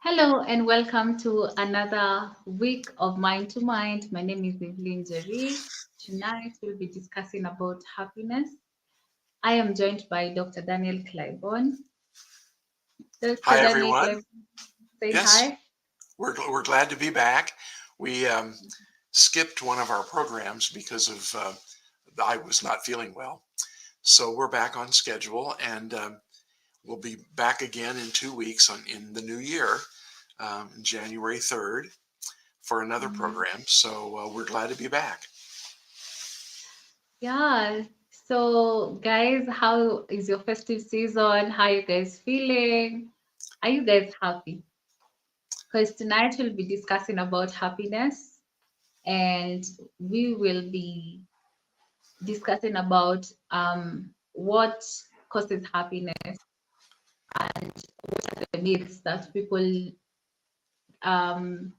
Hello and welcome to another week of Mind to Mind. My name is Evelyn Njeri. Tonight we'll be discussing about happiness. I am joined by Dr. Daniel Claiborn. Dr. Hi, Daniel everyone. Claiborn, say Yes, hi. we're glad to be back. We skipped one of our programs because of I was not feeling well. So we're back on schedule, and we'll be back again in 2 weeks in the new year, January 3rd, for another Mhm. program. So we're glad to be back. Yeah. So, guys, how is your festive season? How are you guys feeling? Are you guys happy? Because tonight we'll be discussing about happiness and we will be discussing about what causes happiness and the myths that people um,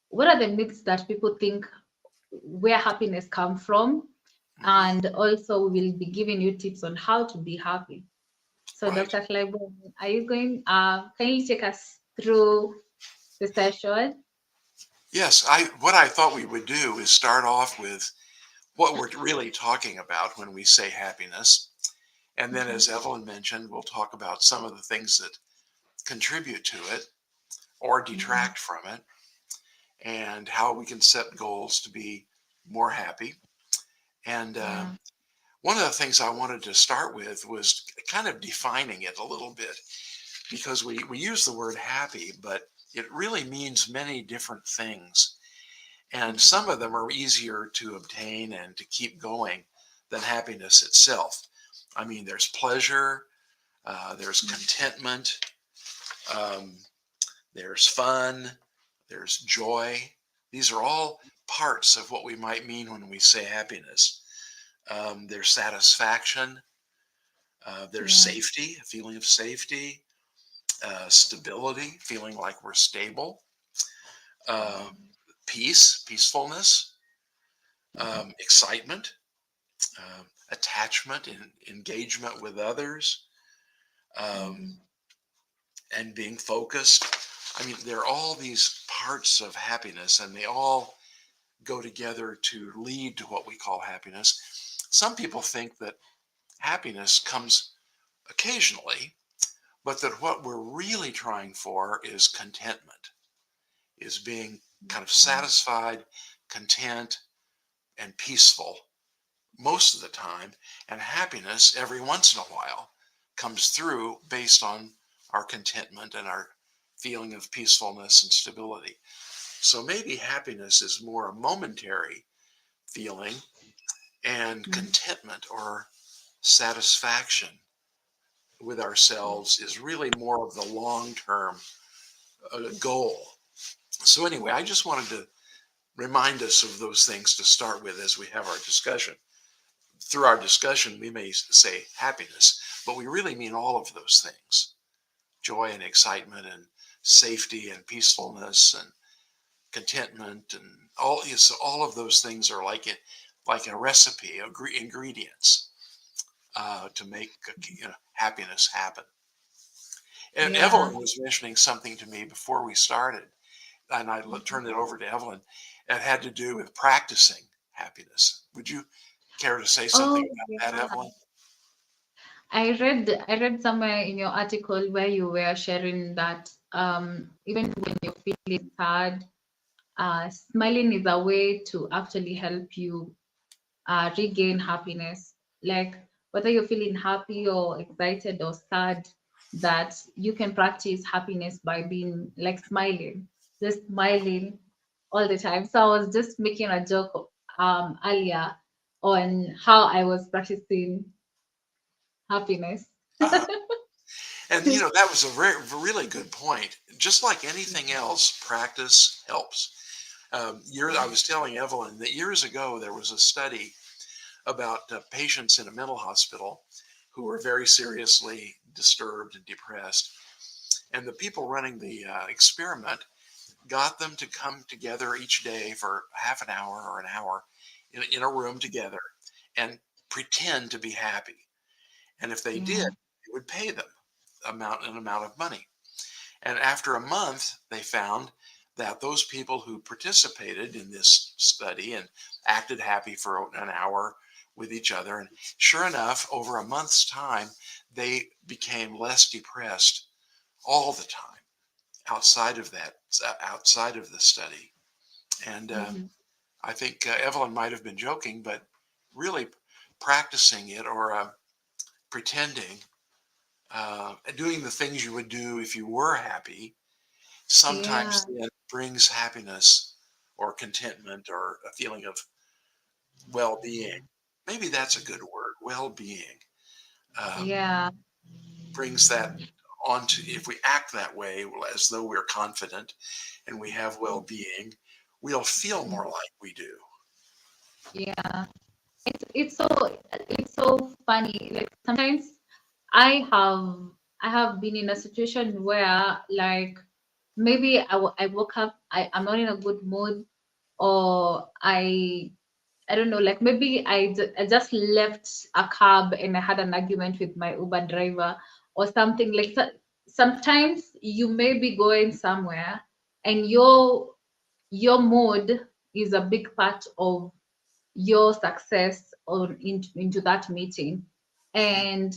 what are the myths that people think where happiness come from, Mhm. and also we'll be giving you tips on how to be happy. So Right. Dr. Claiborne, are you going can you take us through the session? Yes, what I thought we would do is start off with what we're really talking about when we say happiness. And then, Mhm. as Evelyn mentioned, we'll talk about some of the things that contribute to it or Mhm. detract from it, and how we can set goals to be more happy. And Yeah. one of the things I wanted to start with was kind of defining it a little bit, because we use the word happy, but it really means many different things. And some of them are easier to obtain and to keep going than happiness itself. I mean, there's pleasure, there's contentment, um, there's fun, there's joy. These are all parts of what we might mean when we say happiness. There's satisfaction, there's Yeah. safety, a feeling of safety, stability, feeling like we're stable, uh, peacefulness, excitement, attachment, and engagement with others, um, Mhm. and being focused. I mean, there are all these parts of happiness, and they all go together to lead to what we call happiness. Some people think that happiness comes occasionally, but that what we're really trying for is contentment, is being kind of satisfied, content, and peaceful most of the time. And happiness, every once in a while, comes through based on our contentment and our feeling of peacefulness and stability. So maybe happiness is more a momentary feeling, and Mhm. contentment or satisfaction with ourselves is really more of the long term goal. So, anyway, I just wanted to remind us of those things to start with as we have our discussion. Through our discussion, we may say happiness, but we really mean all of those things: joy and excitement, and safety and peacefulness, and contentment, and all of those things are like a recipe of ingredients to make happiness happen. And Yeah. Evelyn was mentioning something to me before we started, and I turned it over to Evelyn. It had to do with practicing happiness. Would you care to say something Oh, about yeah. that, Evelyn? I read somewhere in your article where you were sharing that even when you're feeling sad, smiling is a way to actually help you regain happiness. Like whether you're feeling happy or excited or sad, that you can practice happiness by being like smiling, just smiling all the time. So I was just making a joke earlier on how I was practicing happiness. Ah, And that was a really good point. Just like anything else, practice helps. I was telling Evelyn that years ago there was a study about patients in a mental hospital who were very seriously disturbed and depressed. And the people running the experiment got them to come together each day for half an hour or an hour in a room together and pretend to be happy. And if they did, Yeah. it would pay them an amount of money. And after a month, they found that those people who participated in this study and acted happy for an hour with each other, and sure enough, over a month's time, they became less depressed all the time outside of the study. And Mhm. I think Evelyn might have been joking, but really practicing it or pretending, doing the things you would do if you were happy, Yeah. sometimes then brings happiness or contentment or a feeling of well-being. Maybe that's a good word, well-being. Um, Yeah. brings that onto, if we act that way as though we're confident and we have well-being, we'll feel more like we do. Yeah. It's so funny. Like sometimes I have I have been in a situation where like maybe I woke up, I'm not in a good mood, or I don't know, like maybe I just left a cab and I had an argument with my Uber driver or something. Like sometimes you may be going somewhere and your mood is a big part of your success into that meeting. Mhm. And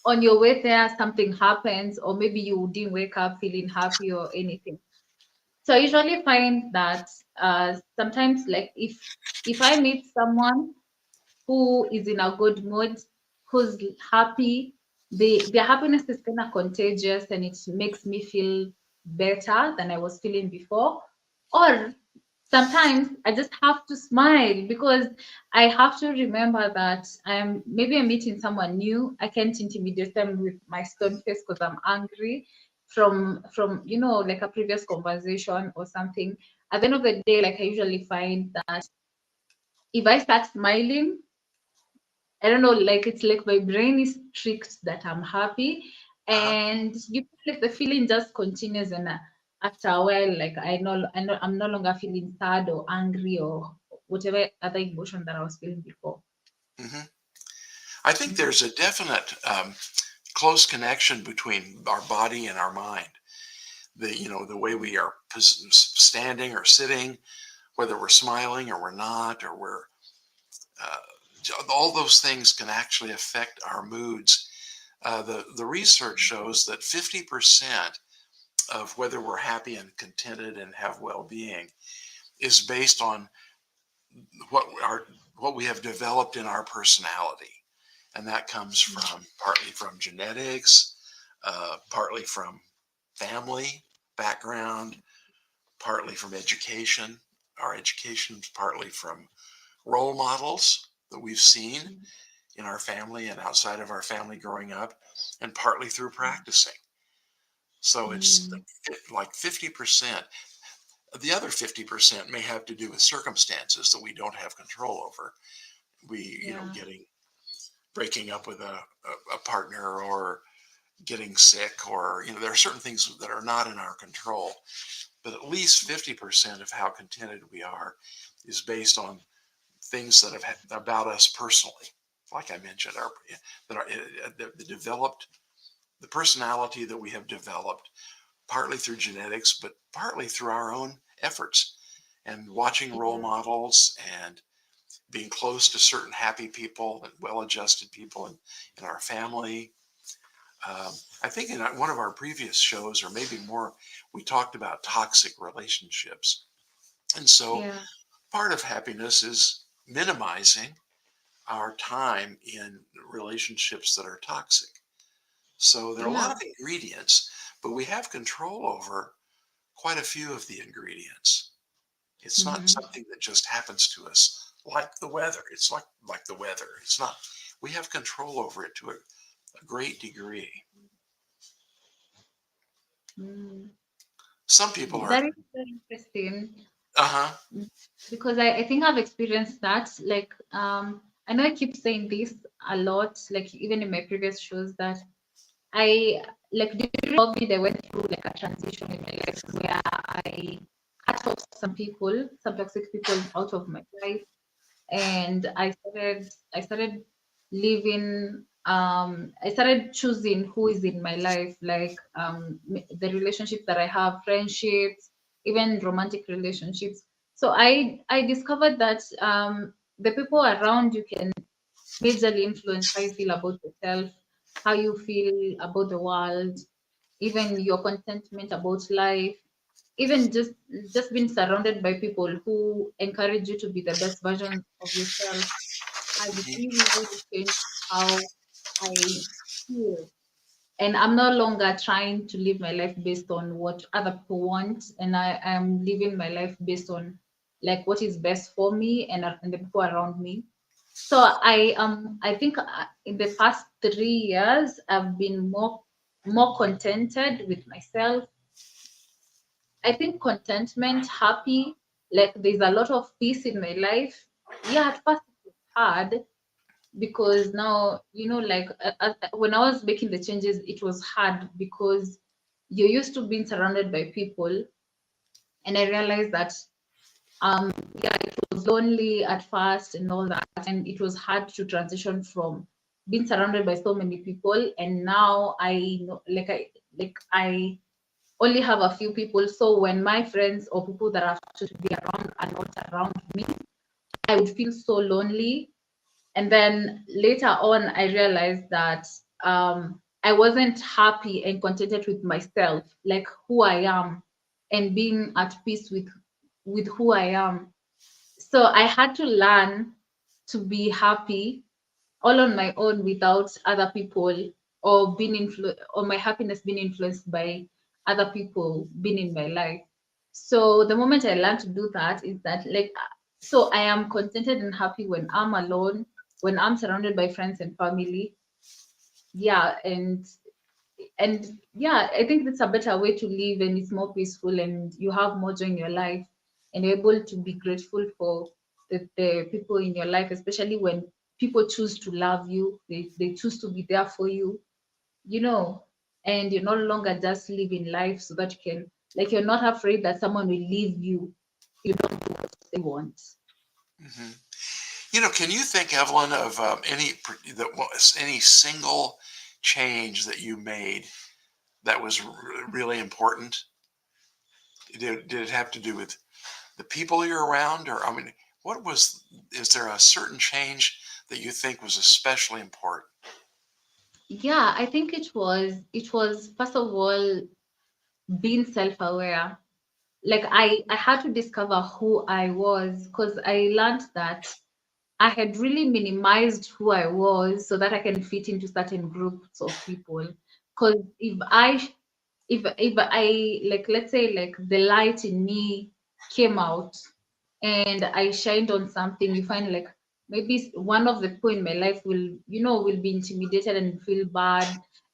on your way there, something happens, or maybe you didn't wake up feeling happy or anything. So I usually find that sometimes, like if I meet someone who is in a good mood, who's happy, their happiness is kind of contagious and it makes me feel better than I was feeling before. Or sometimes I just have to smile because I have to remember that I'm meeting someone new. I can't intimidate them with my stone face because I'm angry from like a previous conversation or something. At the end of the day, like I usually find that if I start smiling, I don't know, like it's like my brain is tricked that I'm happy, Uh-huh. and like the feeling just continues, and after a while, like I'm no longer feeling sad or angry or whatever other emotion that I was feeling before. Hmm. I think there's a definite close connection between our body and our mind. The way we are standing or sitting, whether we're smiling or we're not, or we're uh, all those things can actually affect our moods. The research shows that 50% of whether we're happy and contented and have well-being is based on what our what we have developed in our personality, and that comes from partly from genetics, partly from family background, partly from education. Our education is partly from role models that we've seen in our family and outside of our family growing up, and partly through practicing. So it's Mm, like 50%. The other 50% may have to do with circumstances that we don't have control over. yeah, Getting breaking up with a partner or getting sick, or there are certain things that are not in our control. But at least 50% of how contented we are is based on things that have about us personally. Like I mentioned, our that are the developed the personality that we have developed partly through genetics, but partly through our own efforts and watching role yeah, models and being close to certain happy people and well-adjusted people in our family. I think in one of our previous shows, or maybe more, we talked about toxic relationships. And so yeah, part of happiness is minimizing our time in relationships that are toxic. So there are a lot yeah. of ingredients, but we have control over quite a few of the ingredients. It's not Hmm. something that just happens to us like the weather. It's like the weather. It's not. We have control over it to a great degree. Mm. Some people are. That is very interesting. Uh-huh. Mm, because I think I've experienced that. Like, I know I keep saying this a lot, like even in my previous shows, that I like during COVID, I went through like a transition in my life where I cut off some people, some toxic people out of my life, and I started living. I started choosing who is in my life, like the relationships that I have, friendships, even romantic relationships. So I discovered that the people around you can majorly influence how you feel about yourself, how you feel about the world, even your contentment about life, even just being surrounded by people who encourage you to be the best version of yourself has really changed how I feel. And I'm no longer trying to live my life based on what other people want, and I am living my life based on like what is best for me and the people around me. So I think in the past 3 years I've been more contented with myself. I think contentment, happy, like there's a lot of peace in my life. Yeah, at first it was hard because now like when I was making the changes, it was hard because you're used to being surrounded by people, and I realized that yeah, it was lonely at first and all that, and it was hard to transition from being surrounded by so many people, and now I know like I only have a few people. So when my friends or people that are to be around are not around me, I would feel so lonely. And then later on, I realized that I wasn't happy and contented with myself, like who I am, and being at peace with who I am. So I had to learn to be happy all on my own without other people, or or my happiness being influenced by other people being in my life. So the moment I learned to do that is that like so I am contented and happy when I'm alone, when I'm surrounded by friends and family. Yeah, and yeah, I think that's a better way to live, and it's more peaceful, and you have more joy in your life, and you're able to be grateful for the people in your life, especially when people choose to love you, they choose to be there for you, you know, and you're no longer just living life so that you can, like, you're not afraid that someone will leave you if you don't do what they want. Hmm. Can you think, Evelyn, of any single change that you made that was really important? Did it have to do with the people you're around, or I mean, is there a certain change that you think was especially important? Yeah, I think it was first of all being self-aware. Like I had to discover who I was, because I learned that I had really minimized who I was so that I can fit into certain groups of people. Because if I like, let's say like the light in me came out and I shined on something, you find like maybe one of the people in my life will be intimidated and feel bad,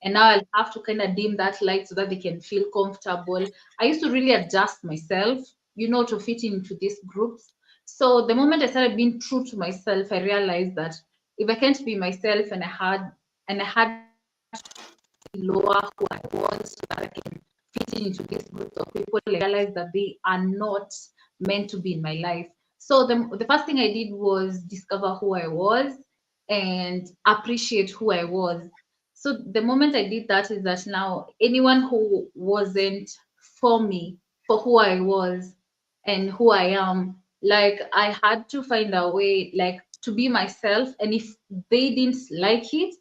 and now I'll have to kind of dim that light so that they can feel comfortable. I used to really adjust myself, to fit into these groups. So the moment I started being true to myself, I realized that if I can't be myself, and I had lower who I was so that I can fit into this group of people, I realized that they are not meant to be in my life. So the first thing I did was discover who I was and appreciate who I was. So the moment I did that is that now anyone who wasn't for me, for who I was and who I am, like I had to find a way like to be myself. And if they didn't like it,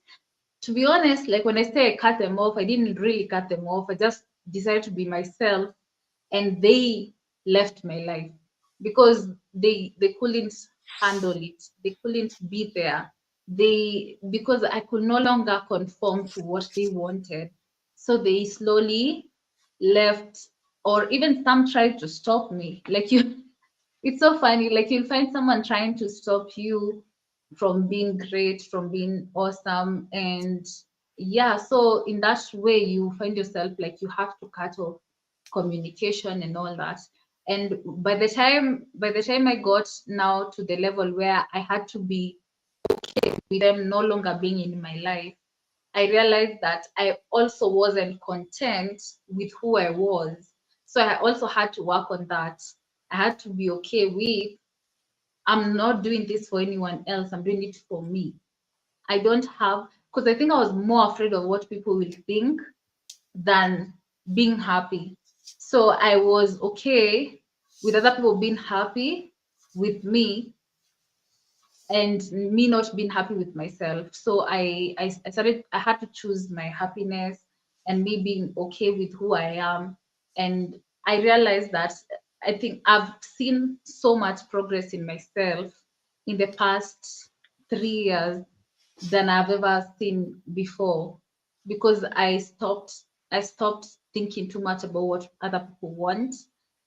to be honest, like when I say I cut them off, I didn't really cut them off. I just decided to be myself, and they left my life because they couldn't handle it. They couldn't be there. Because I could no longer conform to what they wanted. So they slowly left, or even some tried to stop me. Like you, it's so funny. Like you'll find someone trying to stop you from being great, from being awesome, and yeah, so in that way you find yourself like you have to cut off communication and all that. And by the time I got now to the level where I had to be with them no longer being in my life, I realized that I also wasn't content with who I was. So I also had to work on that. I had to be okay with, I'm not doing this for anyone else, I'm doing it for me. I don't have, because I think I was more afraid of what people will think than being happy. So I was okay with other people being happy with me and me not being happy with myself. So I had to choose my happiness and me being okay with who I am. And I realized that I think I've seen so much progress in myself in the past 3 years than I've ever seen before, because I stopped thinking too much about what other people want,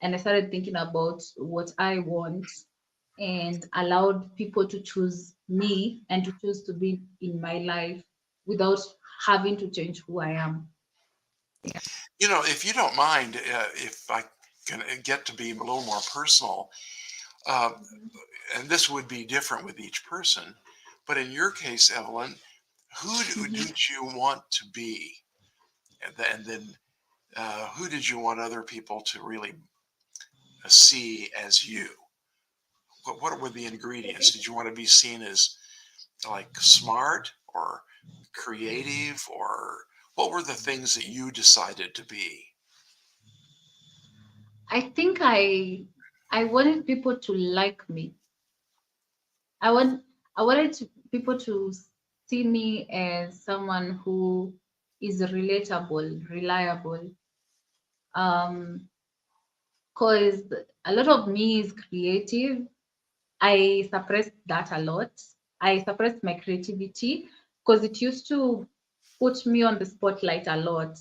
and I started thinking about what I want, and allowed people to choose me and to choose to be in my life without having to change who I am. Yeah. If you don't mind, if I can get to be a little more personal, uh, and this would be different with each person, but in your case, Evelyn, who Mhm. did you want to be? And then who did you want other people to really see as you? What were the ingredients? Did you want to be seen as like smart or creative, or what were the things that you decided to be? I think I wanted people to like me. I want I wanted people to see me as someone who is relatable, reliable. Because a lot of me is creative. I suppressed that a lot. I suppressed my creativity because it used to put me on the spotlight a lot,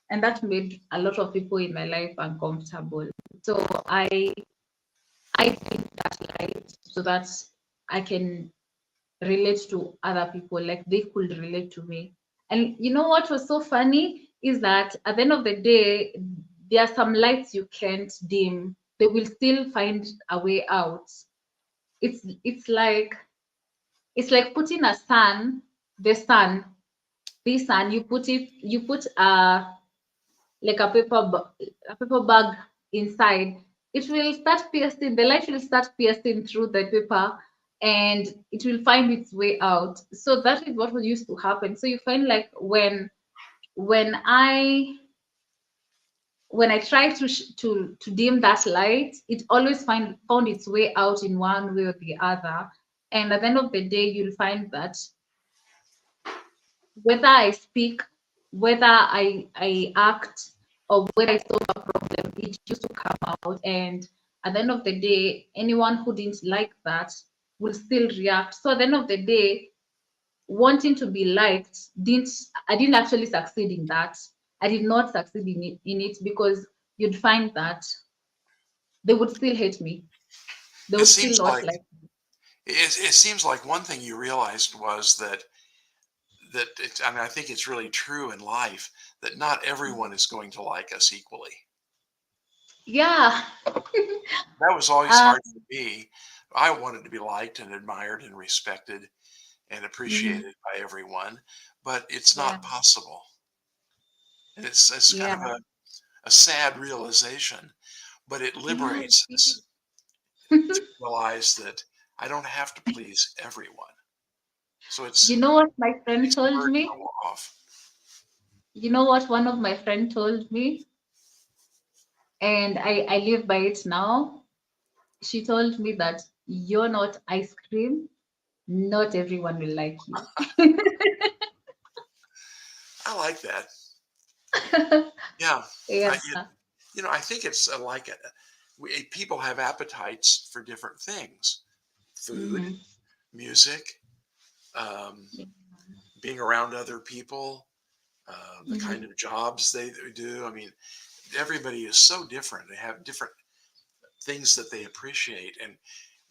and that made a lot of people in my life uncomfortable. So I did that light so that I can relate to other people, like they could relate to me. And you know what was so funny is that at the end of the day, there are some lights you can't dim. They will still find a way out. It's like putting the sun, this sun, you put like a paper bag inside. It will start piercing, the light will start piercing through the paper, and it will find its way out. So that is what used to happen. So you find like when I when I try to dim that light, it always found its way out in one way or the other. And at the end of the day, you'll find that whether I speak, whether I act, or whether I solve a problem, it used to come out. And at the end of the day, anyone who didn't like that will still react. So at the end of the day, wanting to be liked, didn't I didn't actually succeed in that. I did not succeed in it because you'd find that they would still hate me. They It would still seems not like like me. it seems like one thing you realized was I mean, I think it's really true in life that not everyone is going to like us equally. Yeah. That was always uh, hard for me. I wanted to be liked and admired and respected and mhm. appreciated by everyone, but it's Yeah. not possible. And it's kind Yeah. of a sad realization, but it Yeah. liberates us to realize that I don't have to please everyone. So You it's know what my friend makes the told burden me? go off. You know what one of my friend told me, and I live by it now. She told me that you're not ice cream. Not everyone will like you. I like that. Yeah. Yeah. I think it's people have appetites for different things: food, Hmm. music, um, being around other people, the kind Hmm. of jobs they do. I mean, everybody is so different. They have different things that they appreciate, and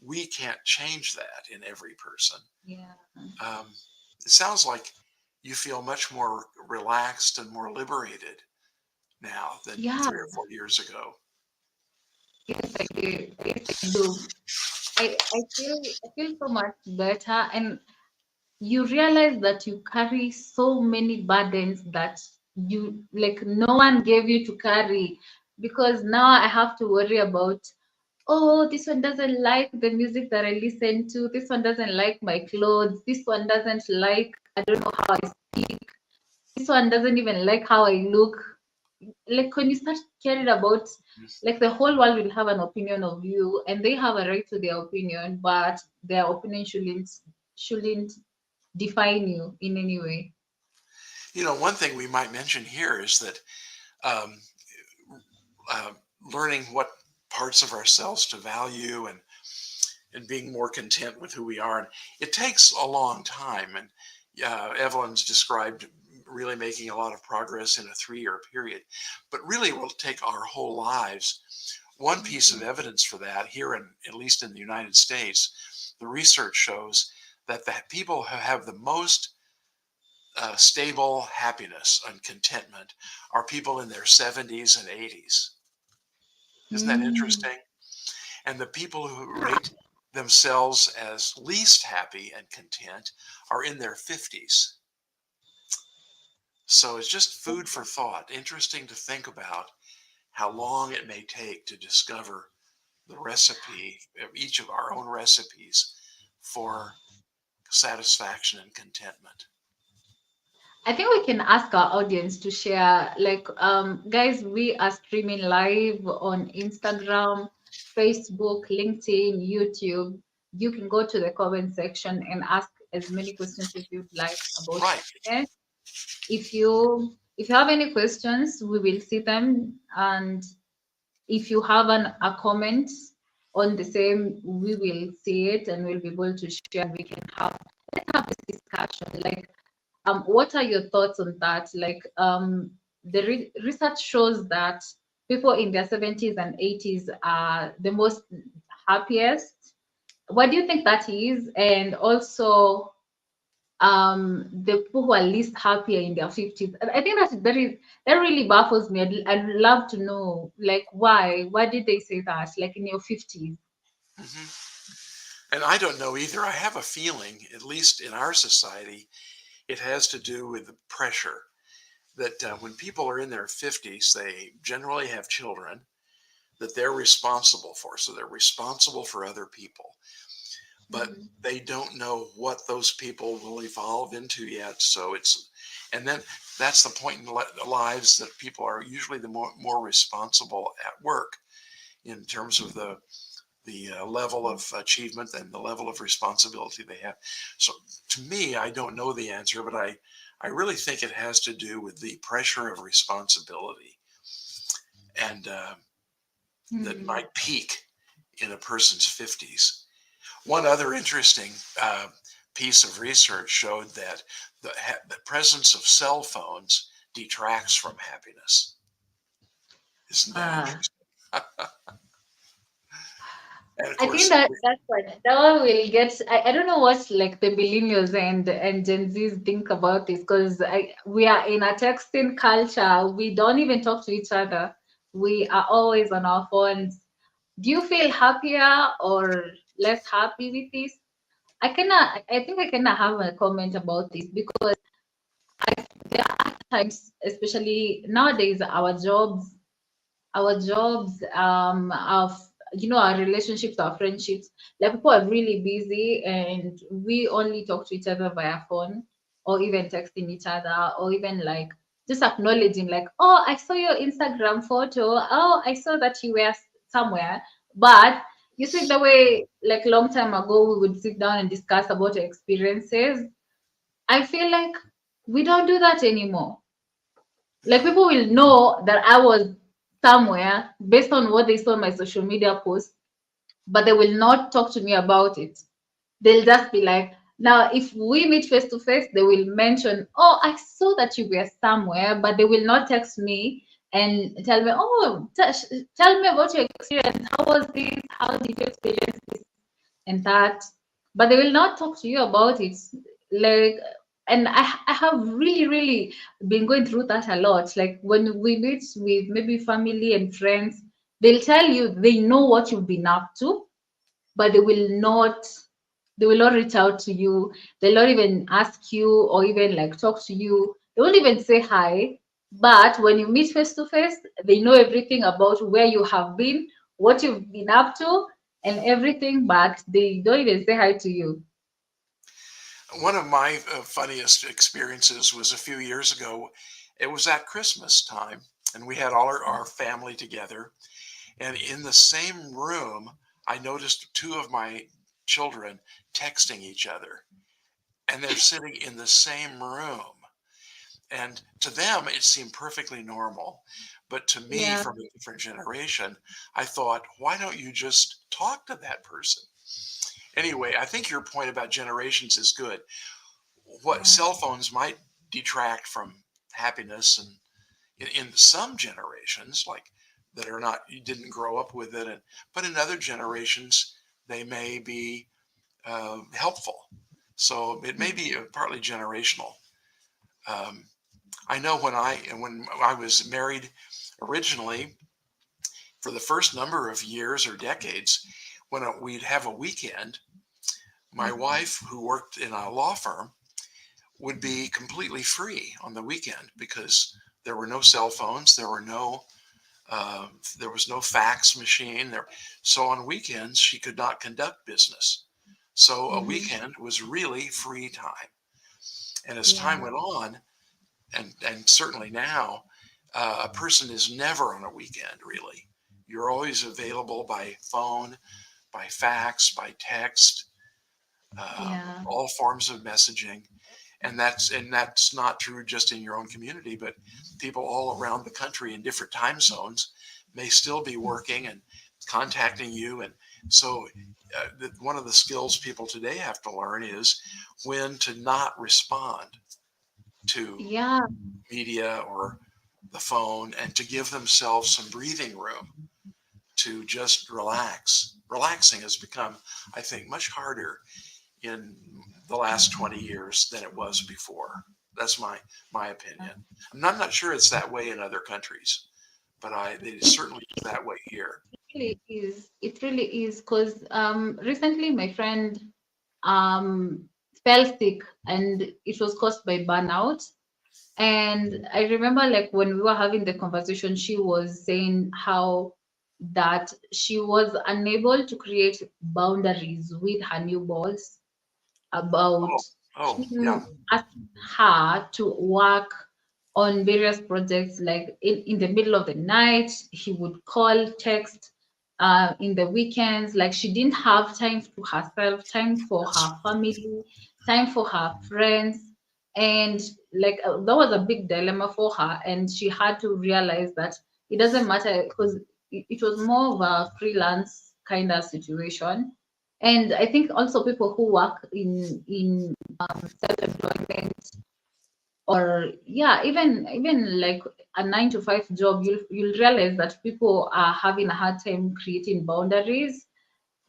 we can't change that in every person. Yeah. Um, it sounds like you feel much more relaxed and more liberated now than Yeah, 3 or 4 years ago. yes, I do. Yes, I do. I feel so much better, and you realize that you carry so many burdens that you like no one gave you to carry, because now I have to worry about, oh, this one doesn't like the music that I listen to, this one doesn't like my clothes, this one doesn't like, I don't know how I speak, this one doesn't even like how I look. Like when you start caring about, like the whole world will have an opinion of you and they have a right to their opinion, but their opinion shouldn't define you in any way. One thing we might mention here is that um, uh, learning what parts of ourselves to value and being more content with who we are. And it takes a long time. And Evelyn's described really making a lot of progress in a 3 year period, but really it will take our whole lives. One piece of evidence for that here, at least in the United States, the research shows that the people who have the most stable happiness and contentment are people in their 70s and 80s. Isn't that Mm. interesting? And the people who rate themselves as least happy and content are in their 50s. So it's just food for thought. Interesting to think about how long it may take to discover the recipe, each of our own recipes for satisfaction and contentment. I think we can ask our audience to share. Like, guys, we are streaming live on Instagram, Facebook, LinkedIn, YouTube. You can go to the comment section and ask as many questions as you'd like about Right. happiness. If you have any questions, we will see them, and if you have a comment on the same, we will see it and we'll be able to share. We can have this discussion. Like, what are your thoughts on that? Like, the research shows that people in their 70s and 80s are the most happiest. What do you think that is? And also, the people who are least happier in their 50s. I think that really baffles me. I'd love to know, like, why did they say that, like, in your 50s? Hmm. And I don't know either. I have a feeling, at least in our society, it has to do with the pressure that when people are in their 50s, they generally have children that they're responsible for. So they're responsible for other people, but Mhm. they don't know what those people will evolve into yet. And then that's the point in lives that people are usually the more responsible at work in terms of the level of achievement and the level of responsibility they have. So to me, I don't know the answer, but I really think it has to do with the pressure of responsibility and that Mhm. might peak in a person's 50s. One other interesting piece of research showed that the presence of cell phones detracts from happiness. Isn't that Ah. interesting? And of I think course, that one will get. I don't know what like the millennials and Gen Zs think about this, because we are in a texting culture. We don't even talk to each other. We are always on our phones. Do you feel happier or less happy with this? I think I kinda have a comment about this, because there are times, especially nowadays, our jobs, our relationships, our friendships, like people are really busy and we only talk to each other via phone, or even texting each other, or even like just acknowledging, like, oh, I saw your Instagram photo, oh, I saw that you were somewhere. But you see, the way like long time ago we would sit down and discuss about our experiences, I feel like we don't do that anymore. Like people will know that I was somewhere based on what they saw on my social media post, but they will not talk to me about it. They'll just be like, now if we meet face to face, they will mention, oh, I saw that you were somewhere, but they will not text me and tell me, oh, tell me about your experience. How was this? How did you experience this and that? But they will not talk to you about it. Like, and I have really been going through that a lot. Like when we meet with maybe family and friends, they'll tell you they know what you've been up to, but they will not reach out to you. They'll not even ask you or even like talk to you. They won't even say hi. But when you meet face to face, they know everything about where you have been, what you've been up to, and everything, but they don't even say hi to you. One of my funniest experiences was a few years ago. It was at Christmas time, and we had all our family together. And in the same room, I noticed two of my children texting each other, and they're sitting in the same room. And to them, it seemed perfectly normal. But to me, Yeah, from a different generation, I thought, why don't you just talk to that person? Anyway, I think your point about generations is good. What yeah, cell phones might detract from happiness, and in some generations, like that are not, you didn't grow up with it, but in other generations, they may be helpful. So it may be partly generational. Um, I know when I was married originally, for the first number of years or decades, when we'd have a weekend, my wife, who worked in a law firm, would be completely free on the weekend because there were no cell phones, there was no fax machine there. So on weekends she could not conduct business. So a mm-hmm. weekend was really free time. And as time Yeah, went on, and certainly now, a person is never on a weekend really. You're always available by phone, by fax, by text, yeah, all forms of messaging. And that's not true just in your own community, but people all around the country in different time zones may still be working and contacting you. And so one of the skills people today have to learn is when to not respond to yeah, media or the phone, and to give themselves some breathing room to just relax. Relaxing has become, I think, much harder in the last 20 years than it was before. That's my opinion. I'm not sure it's that way in other countries, but it certainly is that way here. really is. It really is because recently my friend um fell sick and it was caused by burnout. And I remember like when we were having the conversation, she was saying how that she was unable to create boundaries with her new boss Oh, about oh, yeah. him asking her to work on various projects. Like in the middle of the night he would call, text, in the weekends, like she didn't have time to herself, time for her family, time for her friends. And like that was a big dilemma for her, and she had to realize that it doesn't matter because it was more of a freelance kind of situation. And I think also people who work in self-employment, or yeah, even like a 9 to 5 job, you'll realize that people are having a hard time creating boundaries,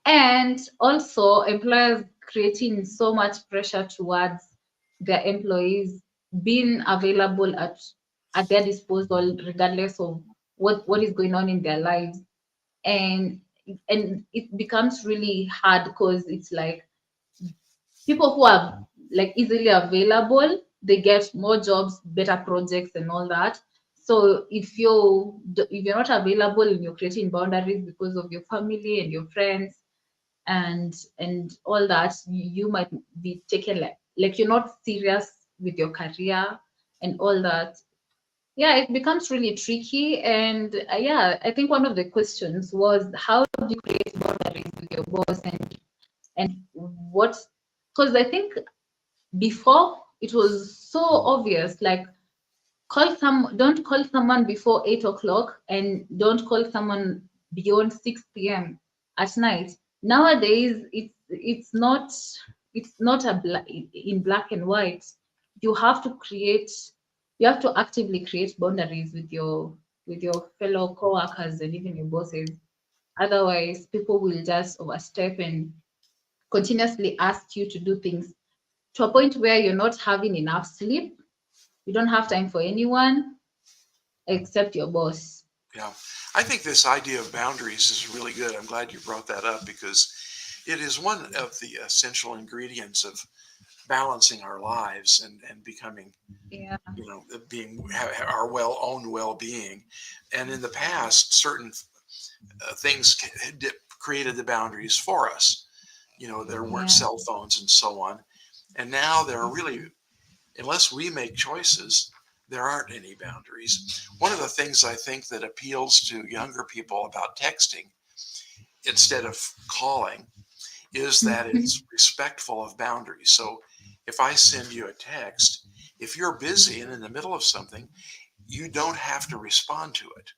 and also employers creating so much pressure towards their employees being available at their disposal regardless of what is going on in their lives. And and it becomes really hard because it's like people who are like easily available, they get more jobs, better projects, and all that. So if you're not available and you're creating boundaries because of your family and your friends and all that, you might be taken like you're not serious with your career and all that. Yeah, it becomes really tricky. And yeah, I think one of the questions was how do you create boundaries with your boss, and what, because I think before it was so obvious, like don't call someone before 8 o'clock, and don't call someone beyond 6 p.m. at night. Nowadays it's not in black and white. You have to create, you have to actively create boundaries with your fellow co-workers and even your bosses. Otherwise people will just overstep and continuously ask you to do things to a point where you're not having enough sleep. You don't have time for anyone except your boss. Yeah. I think this idea of boundaries is really good. I'm glad you brought that up because it is one of the essential ingredients of balancing our lives and becoming, Yeah, being our own well-being. And in the past, certain things created the boundaries for us. There weren't yeah, cell phones and so on. And now there are really, unless we make choices, there aren't any boundaries. One of the things I think that appeals to younger people about texting instead of calling is that it's respectful of boundaries. So if I send you a text, if you're busy and in the middle of something, you don't have to respond to it.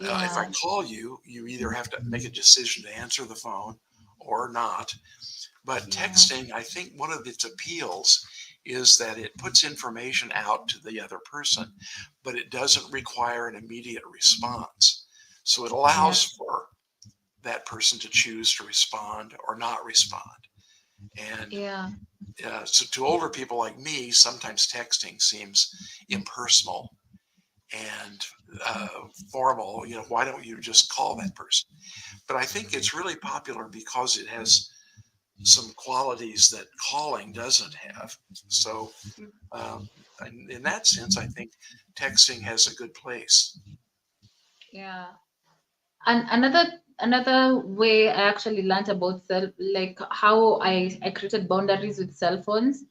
If I yeah, call you, you either have to make a decision to answer the phone or not. But yeah, texting, I think one of its appeals is that it puts information out to the other person, but it doesn't require an immediate response. So it yeah, allows for that person to choose to respond or not respond. And yeah, so to older people like me, sometimes texting seems impersonal and formal. Why don't you just call that person? But I think it's really popular because it has some qualities that calling doesn't have. So, in that sense, I think texting has a good place. yeah. And another way I actually learned about self, like how I created boundaries with cell phones,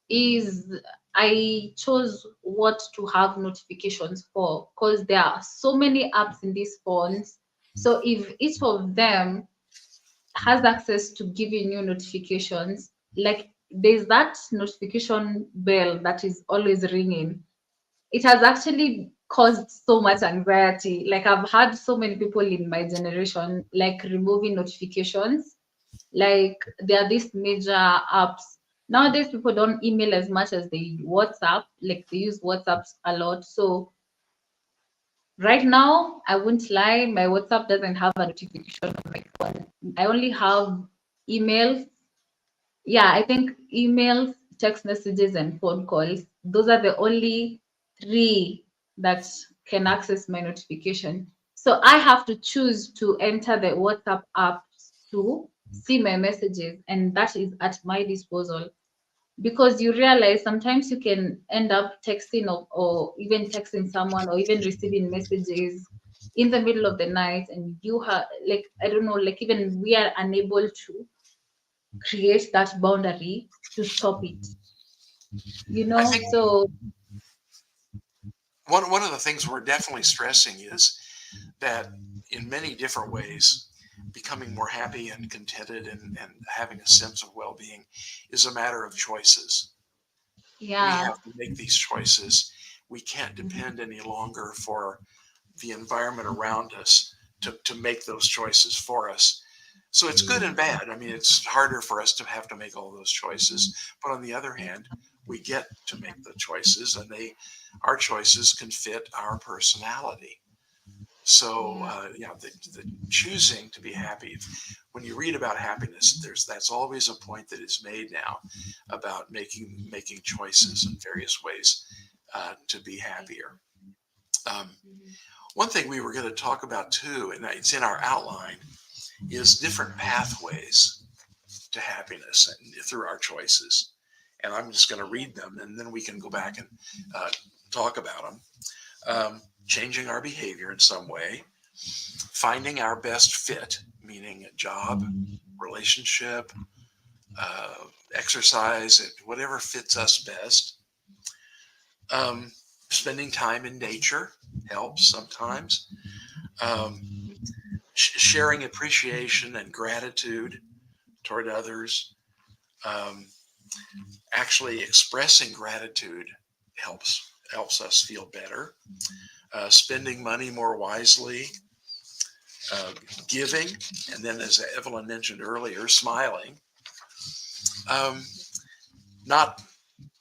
is I chose what to have notifications for, because there are so many apps in these phones. So if each of them has access to giving you notifications, like there's that notification bell that is always ringing, it has actually caused so much anxiety. Like I've had so many people in my generation like removing notifications. Like there are these major apps. Nowadays people don't email as much as they WhatsApp. Like they use WhatsApp a lot. So right now, I won't lie, my WhatsApp doesn't have a notification on my phone. I only have emails. Yeah, I think emails, text messages, and phone calls. Those are the only three that can access my notification. So I have to choose to enter the WhatsApp app to see my messages, and that is at my disposal. Because you realize sometimes you can end up texting or even texting someone or even receiving messages in the middle of the night, and you have, like, I don't know, like even we are unable to create that boundary to stop it, I think so one of the things we're definitely stressing is that in many different ways, becoming more happy and contented and having a sense of well-being is a matter of choices. We yeah, have to make these choices. We can't depend any longer for the environment around us to make those choices for us. So it's good and bad. I mean, it's harder for us to have to make all those choices, but on the other hand, we get to make the choices, and our choices can fit our personality. So yeah, yeah, the choosing to be happy. When you read about happiness, that's always a point that is made now about making choices in various ways to be happier. Um, One thing we were going to talk about too, and it's in our outline, is different pathways to happiness through our choices. And I'm just going to read them, and then we can go back and uh, talk about them. Changing our behavior in some way, finding our best fit, meaning a job, relationship, uh, exercise, whatever fits us best. Um, Spending time in nature helps sometimes. Um, Sharing appreciation and gratitude toward others. Um, Actually expressing gratitude helps us feel better. Spending money more wisely, uh, giving, and then as Evelyn mentioned earlier, smiling. Um, Not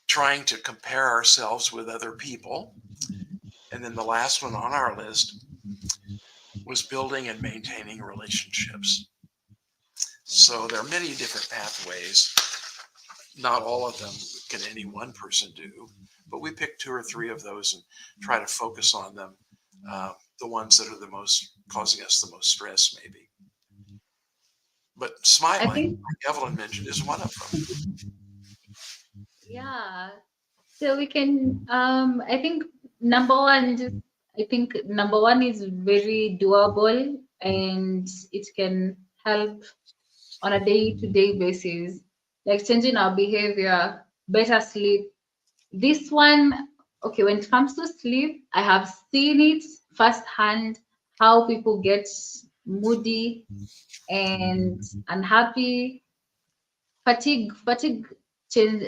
trying to compare ourselves with other people. And then the last one on our list was building and maintaining relationships. yeah, So there are many different pathways. Not all of them can any one person do, but we pick two or three of those and try to focus on them. The ones that are the most causing us the most stress, maybe. But I smiling, think, like Evelyn mentioned, is one of them. yeah. So we can, I think number one, just I think number one is very doable and it can help on a day-to-day basis, like changing our behavior, better sleep. This one, okay, when it comes to sleep, I have seen it firsthand how people get moody and unhappy. Fatigue change.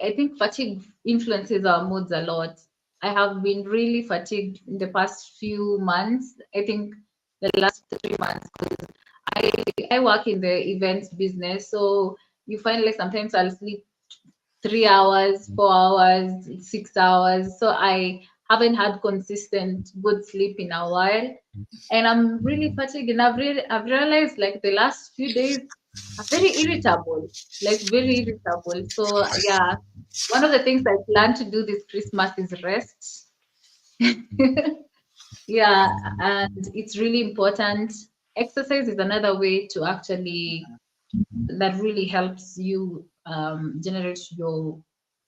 I think fatigue influences our moods a lot. I have been really fatigued in the past few months. I think the last 3 months because I I work in the events business, so you find like sometimes I'll sleep 3 hours, 4 hours, 6 hours. So I haven't had consistent good sleep in a while. And I'm really fatigued. And I've realized like the last few days are very irritable, like very irritable. So yeah, one of the things I plan to do this Christmas is rest. Yeah, and it's really important. Exercise is another way to actually that really helps you generate your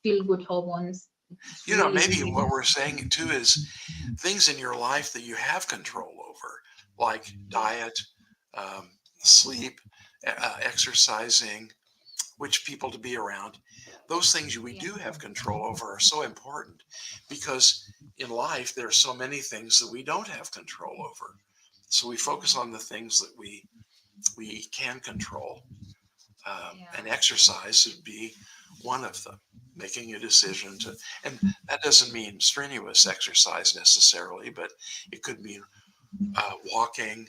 feel good hormones. It's really, Maybe really what we're saying too is things in your life that you have control over, like yeah, diet, sleep, exercising, which people to be around. Those things we yeah, do have control over are so important because in life there are so many things that we don't have control over. So we focus mm, on the things that we can control, yeah, and exercise would be one of them. Making a decision to, and that doesn't mean strenuous exercise necessarily, but it could mean walking,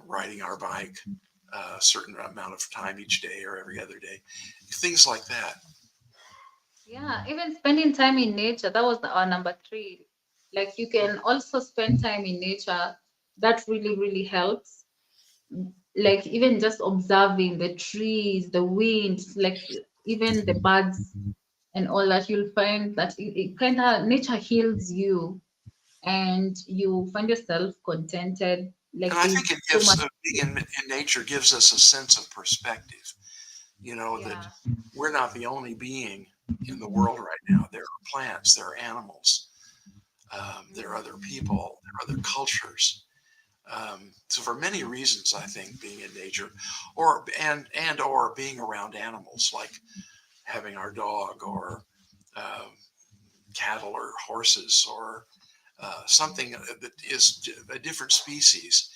riding our bike a certain amount of time each day or every other day, things like that. yeah. Even spending time in nature, that was our number three. Like you can also spend time in nature. That really, really helps. Like even just observing the trees, the wind, like even the birds and all that, you'll find that it kind of nature heals you and you find yourself contented. And Like I think there's it so gives much. being in nature gives us a sense of perspective. That Yeah. we're not the only being in the world right now. There are plants, there are animals, there are other people, there are other cultures. So for many reasons, I think being in nature, or being around animals, like having our dog or um, cattle or horses or something that is a different species,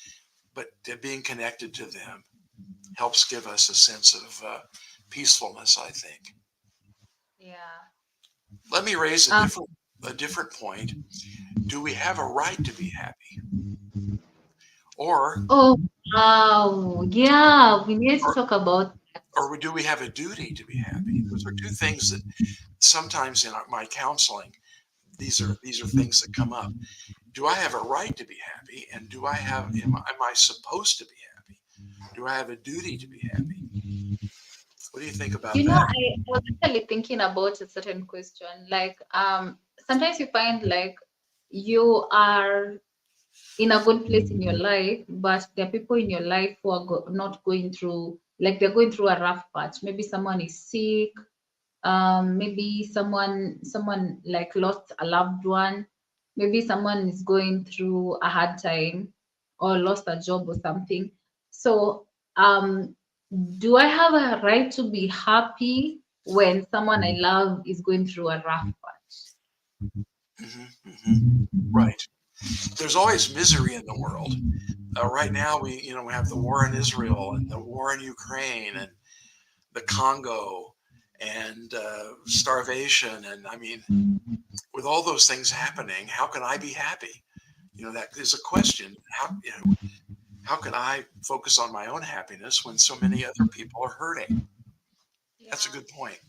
but being connected to them helps give us a sense of peacefulness, I think. Yeah. Let me raise Um, a different point. Do we have a right to be happy, or oh, wow. Yeah, we need to or talk about that. or do we have a duty to be happy? Those are two things that sometimes in my counseling, these are things that come up. Do I have a right to be happy, and am I supposed to be happy? Do I have a duty to be happy? What do you think about that? I was actually thinking about a certain question. Like, sometimes you find like you are in a good place in your life, but there are people in your life who are not going through, like they're going through a rough patch. Maybe someone is sick, maybe someone like lost a loved one, maybe someone is going through a hard time or lost a job or something. So do I have a right to be happy when someone I love is going through a rough patch? Hmm. Right. There's always misery in the world. Right now, we have the war in Israel and the war in Ukraine and the Congo and starvation. And I mean, with all those things happening, how can I be happy? That is a question. How can I focus on my own happiness when so many other people are hurting? That's a Yeah. good point.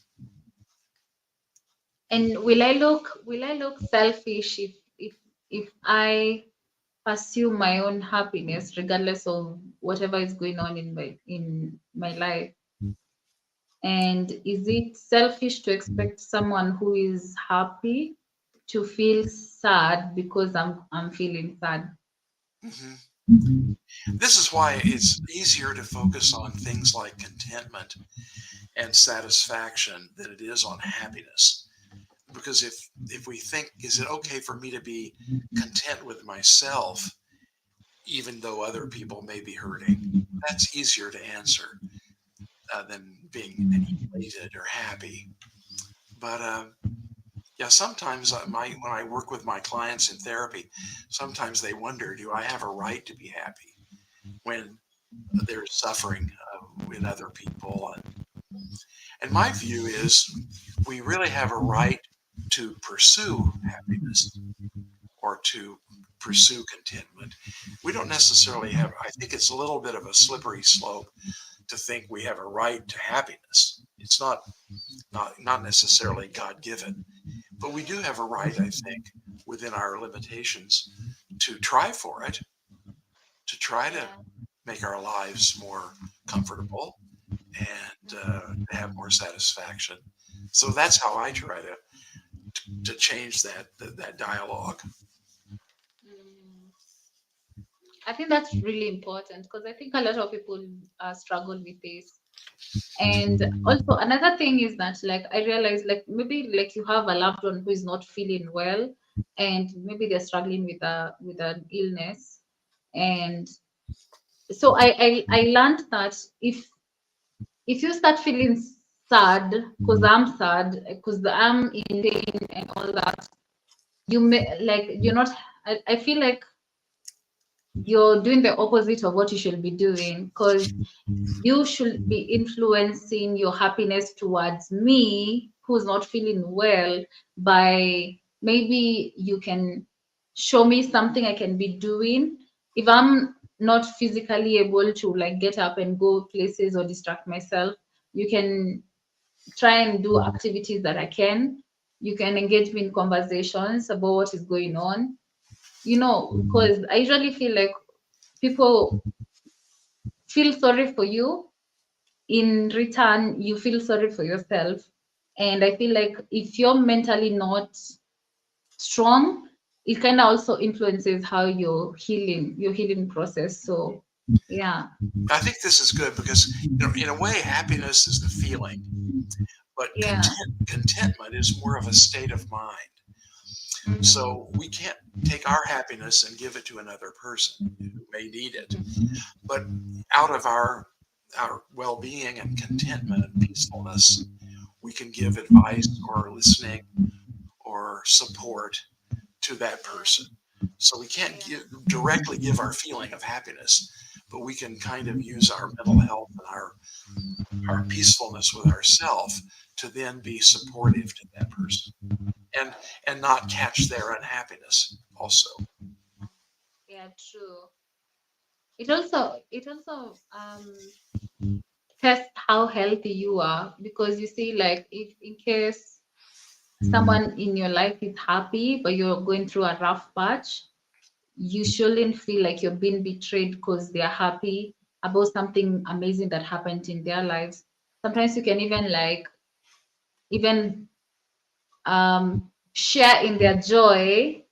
And will I look selfish if I pursue my own happiness regardless of whatever is going on in my life? And is it selfish to expect someone who is happy to feel sad because I'm feeling sad? Hmm. This is why it's easier to focus on things like contentment and satisfaction than it is on happiness. Because if we think, is it okay for me to be content with myself, even though other people may be hurting? That's easier to answer than being elated or happy. But yeah, sometimes when I work with my clients in therapy, sometimes they wonder, do I have a right to be happy when there's suffering in other people? And my view is we really have a right to pursue happiness or to pursue contentment. We don't necessarily have, I think it's a little bit of a slippery slope to think we have a right to happiness. It's not necessarily God given, but we do have a right, I think, within our limitations to try for it, to try to Yeah. make our lives more comfortable and to have more satisfaction. So that's how I try to change that dialogue. Mm. I think that's really important because I think a lot of people struggle with this. And also another thing is that like I realize like maybe like you have a loved one who is not feeling well and maybe they're struggling with an illness. And so I learned that if you start feeling sad because I'm sad, because I'm in pain and all that, you may like you're not I feel like you're doing the opposite of what you should be doing because you should be influencing your happiness towards me who's not feeling well by maybe you can show me something I can be doing if I'm not physically able to like get up and go places or distract myself. You can try and do activities that I can. You can engage me in conversations about what is going on, because I usually feel like people feel sorry for you. In return, you feel sorry for yourself. And I feel like if you're mentally not strong, it kind of also influences how your healing process. So, yeah, I think this is good because, in a way, happiness is the feeling, but yeah, contentment is more of a state of mind. mhm, So we can't take our happiness and give it to another person who may need it. But out of our well-being and contentment and peacefulness, we can give advice or listening or support to that person. So we can't directly give our feeling of happiness, but we can kind of use our mental health and our peacefulness with ourself to then be supportive to that person and not catch their unhappiness also. yeah, true. It also tests how healthy you are because you see, like, if in case someone in your life is happy but you're going through a rough patch, you shouldn't feel like you're being betrayed because they're happy about something amazing that happened in their lives. Sometimes you can even like even share in their joy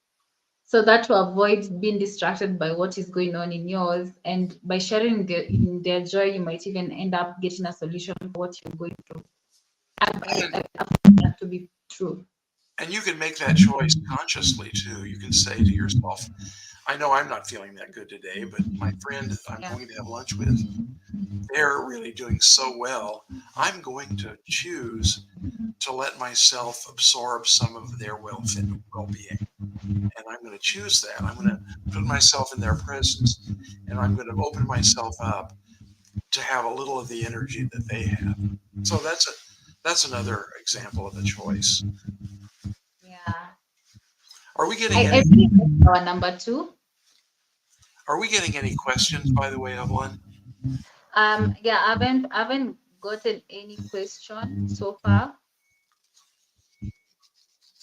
so that to avoid being distracted by what is going on in yours. And by sharing in their joy, you might even end up getting a solution for what you're going through. And I find that to be true. you can make that choice consciously too. You can say to yourself, I know I'm not feeling that good today, but my friend I'm Yeah. going to have lunch with, they're really doing so well. I'm going to choose to let myself absorb some of their well-being. And I'm going to choose that. I'm going to put myself in their presence and I'm going to open myself up to have a little of the energy that they have. So that's another example of a choice. Yeah. Are we getting I any really like our number two. are we getting any questions, by the way, Evelyn? Yeah, I haven't gotten any question so far.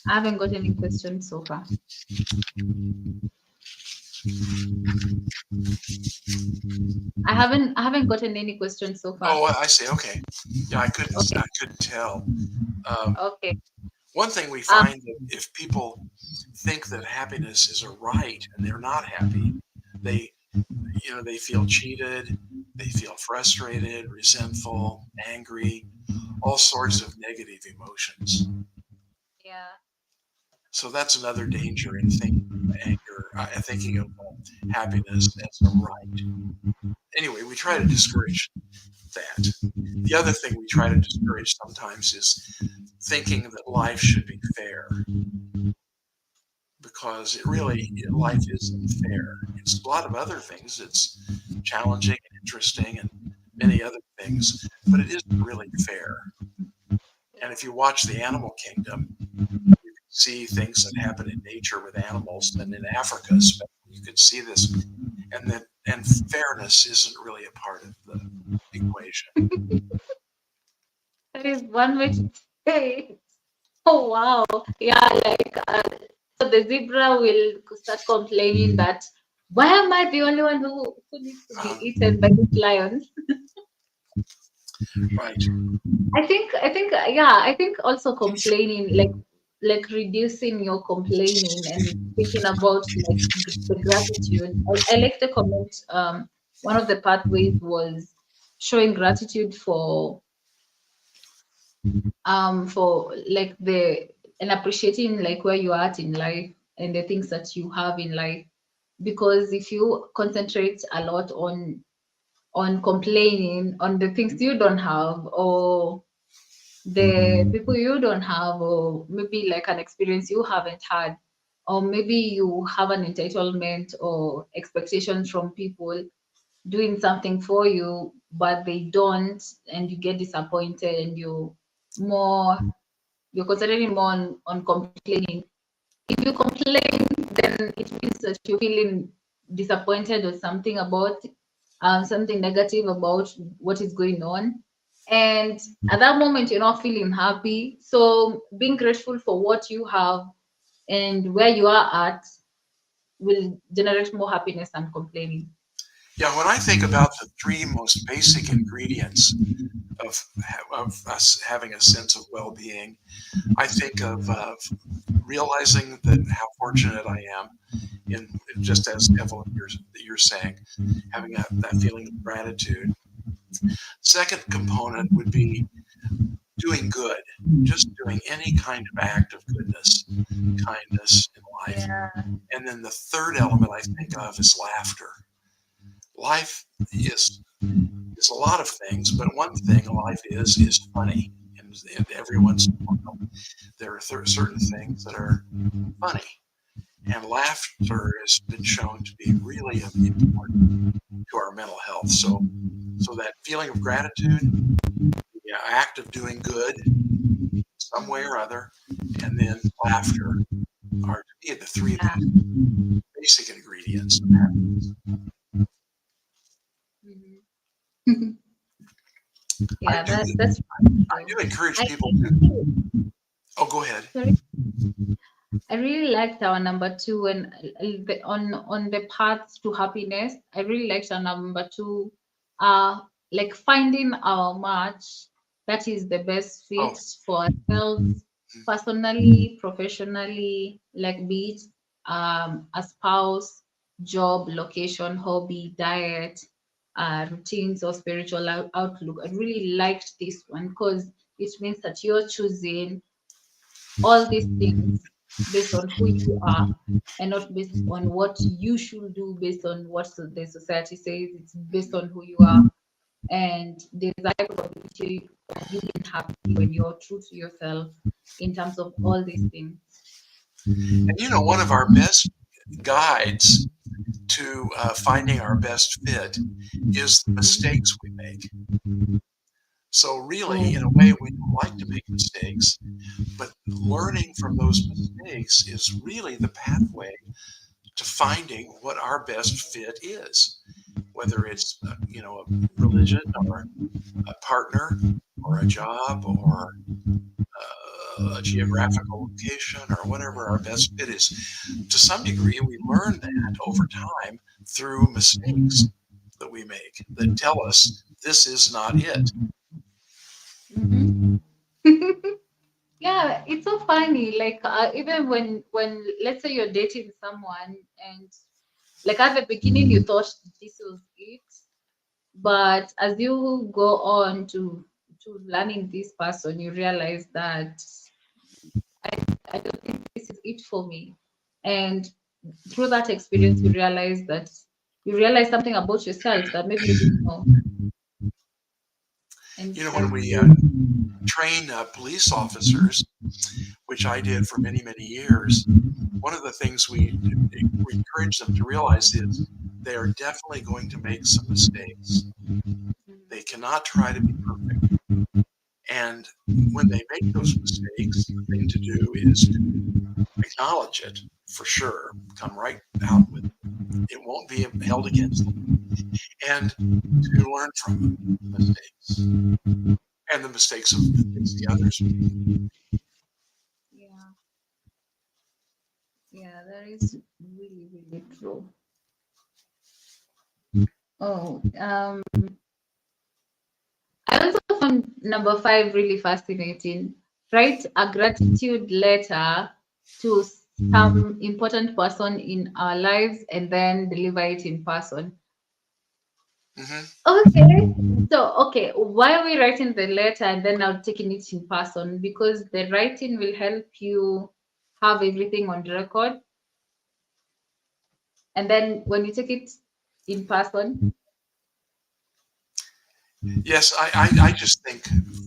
I haven't got any questions so far. I haven't gotten any questions so far. Oh, I see. Okay. Yeah, I Okay. couldn't tell. Um, Okay. one thing we Um, find that if people think that happiness is a right and they're not happy, they, they feel cheated, they feel frustrated, resentful, angry, all sorts of negative emotions. yeah. So that's another danger in thinking of anger, thinking of happiness as a right. Anyway, we try to discourage that. The other thing we try to discourage sometimes is thinking that life should be fair, because life isn't fair. It's a lot of other things. It's challenging and interesting and many other things, but it isn't really fair. And if you watch the animal kingdom, you can see things that happen in nature with animals, and in Africa especially, you can see this, and fairness isn't really a part of the equation. That is one way to say it. Oh wow. Yeah, like so the zebra will start complaining that why am I the only one who needs to be Uh, eaten by this lion? right. I think also complaining, like reducing your complaining and thinking about like the gratitude. I like the comment. One of the pathways was showing gratitude for like the and appreciating like where you are at in life and the things that you have in life. Because if you concentrate a lot on complaining on the things you don't have, or the people you don't have, or maybe like an experience you haven't had, or maybe you have an entitlement or expectations from people doing something for you but they don't, and you get disappointed and you're concentrating more on complaining. If you complain, then it means that you're feeling disappointed or something about something negative about what is going on. And at that moment, you're not feeling happy. So being grateful for what you have and where you are at will generate more happiness than complaining. Yeah, when I think about the three most basic ingredients of us having a sense of well-being, I think of realizing that how fortunate I am in, just as Evelyn, you're saying, having that feeling of gratitude. Second component would be doing good, just doing any kind of act of goodness, kindness in life. Yeah, And then the third element I think of is laughter. Life is is a lot of things, but one thing life is funny. And every once in a while, there are certain things that are funny. And laughter has been shown to be really important to our mental health. So that feeling of gratitude, the act of doing good some way or other, and then laughter are to me the three yeah. basic ingredients of happiness. Mhm. I Yeah, do that's I true. do encourage I people to. actually, Oh, go ahead. sorry, I really liked our number two, and on the path to happiness. I really liked our number two, like finding our match that is the best Oh, fit for ourselves, personally, professionally, like be it a spouse, job, location, hobby, diet, routines, or spiritual outlook. I really liked this one because it means that you're choosing all these things based on who you are and not based on what you should do based on what the society says. It's based on who you are and the desire for you being happy when you're true to yourself in terms of all these things. and one of our best guides to finding our best fit is the mistakes we make. So, really, in a way, we don't like to make mistakes, but learning from those mistakes is really the pathway to finding what our best fit is, whether it's, a religion or a partner or a job or a geographical location or whatever our best fit is. To some degree, we learn that over time through mistakes that we make that tell us this is not it. Mhm. Yeah, it's so funny. Like even when let's say you're dating someone and like at the beginning you thought this was it, but as you go on to learning this person, you realize that I don't think this is it for me. And through that experience, you realize something about yourself that maybe you didn't know. And You know, when that's we train police officers, which I did for many, many years, one of the things we encourage them to realize is they are definitely going to make some mistakes. They cannot try to be perfect. And when they make those mistakes, the thing to do is to acknowledge it for sure, come right out with it. It won't be held against them, and to learn from mistakes and the mistakes of the things the others make. yeah, yeah, that is really, really true. Oh, I also found number five really fascinating. Write a gratitude letter to some important person in our lives and then deliver it in person. Hmm. Okay. So, okay, why are we writing the letter and then now taking it in person? Because the writing will help you have everything on record. And then when you take it in person, Yes, I just think,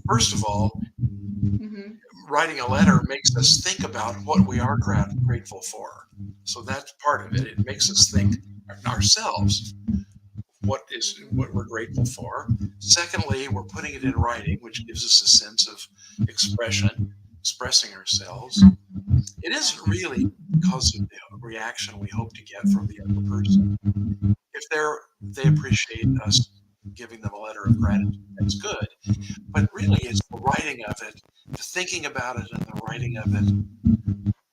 first of all, mhm, writing a letter makes us think about what we are grateful for. So that's part of it. It makes us think ourselves what we're grateful for. Secondly, we're putting it in writing, which gives us a sense of expression, expressing ourselves. It yeah, isn't really because of the reaction we hope to get from the other person. If they appreciate us giving them a letter of gratitude, that's good. But really, it's the writing of it, the thinking about it, and the writing of it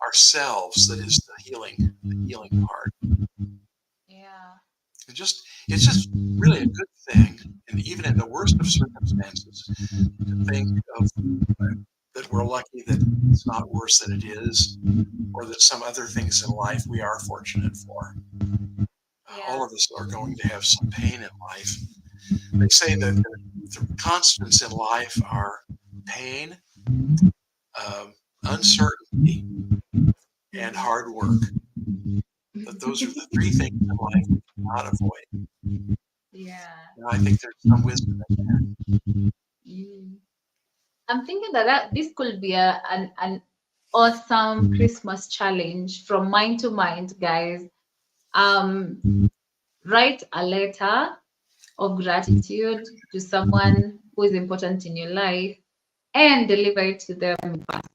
ourselves that is the healing part. yeah, It's just really a good thing, and even in the worst of circumstances, to think of that we're lucky that it's not worse than it is, or that some other things in life we are fortunate for. All yeah. of us are going to have some pain in life. They say that the constants in life are pain, um, uncertainty, and hard work. That those are the three things in life we cannot avoid. Yeah. And I think there's some wisdom in that. Mm. I'm thinking that this could be an awesome Christmas challenge from mind to mind, guys. Um, write a letter of gratitude to someone who is important in your life and deliver it to them in person.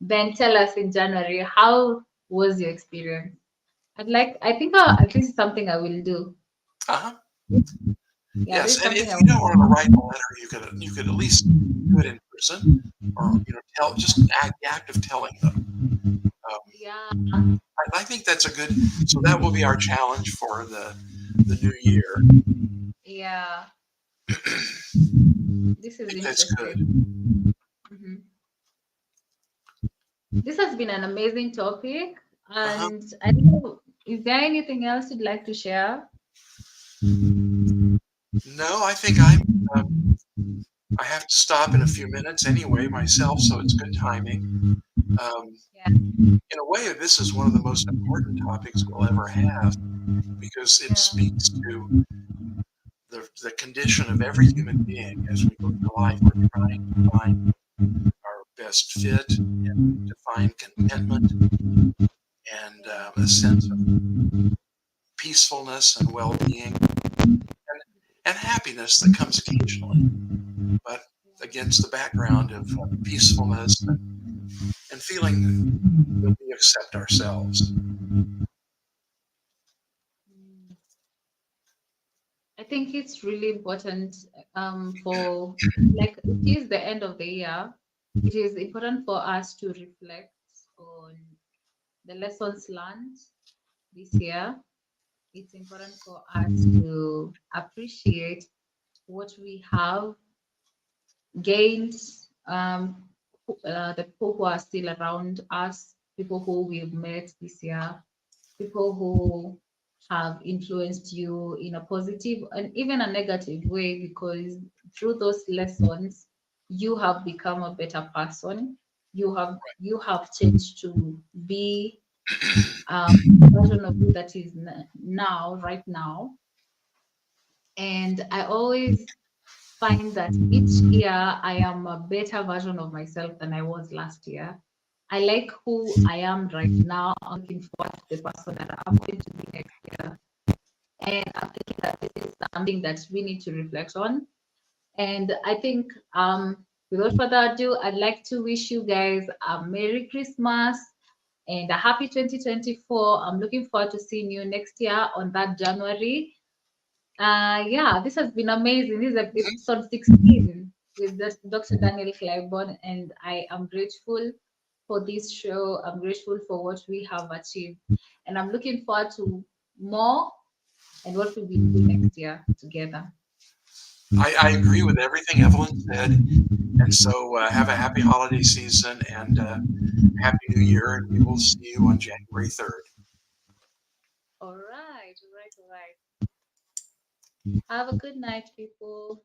Then tell us in January how was your experience. I think at least something I will do. Uh-huh. Yeah, Yes, this is and something if I you don't want to will write a letter, you could at least do it in person, or tell just the act of telling them. Um, do. Yeah, I think that's a good. So that will be our challenge for the new year. yeah. This I is think that's good. interesting. Mhm. This has been an amazing topic. Uh-huh. And I don't know, is there anything else you'd like to share? No, uh, I have to stop in a few minutes anyway myself, so it's good timing. Um, Yeah, in a way, this is one of the most important topics we'll ever have because it yeah. speaks to the condition of every human being as we go through life. We're trying to find our best fit and to find contentment and a sense of peacefulness and well-being and happiness that comes occasionally, but against the background of peacefulness and feeling that we accept ourselves. Mm. I think it's really important for like it is the end of the year. it is important for us to reflect on the lessons learned this year. It's important for us to appreciate what we have gained, the people who are still around us, people who we've met this year, people who have influenced you in a positive and even a negative way, because through those lessons, you have become a better person. You have changed to be the version of you that is now, right now. And I always find that each year I am a better version of myself than I was last year. I like who I am right now. I'm looking forward to the person that I'm going to be next year. And I'm thinking that this is something that we need to reflect on. And I think, without further ado, I'd like to wish you guys a Merry Christmas and a happy 2024. I'm looking forward to seeing you next year on that January. Yeah, this has been amazing. This is episode 16 with Dr. Daniel Claiborn, and I am grateful for this show. I'm grateful for what we have achieved, and I'm looking forward to more and what we will do next year together. I agree with everything Evelyn said. And so have a happy holiday season and happy new year. And we will see you on January 3rd. All right, all right, all right. Have a good night, people.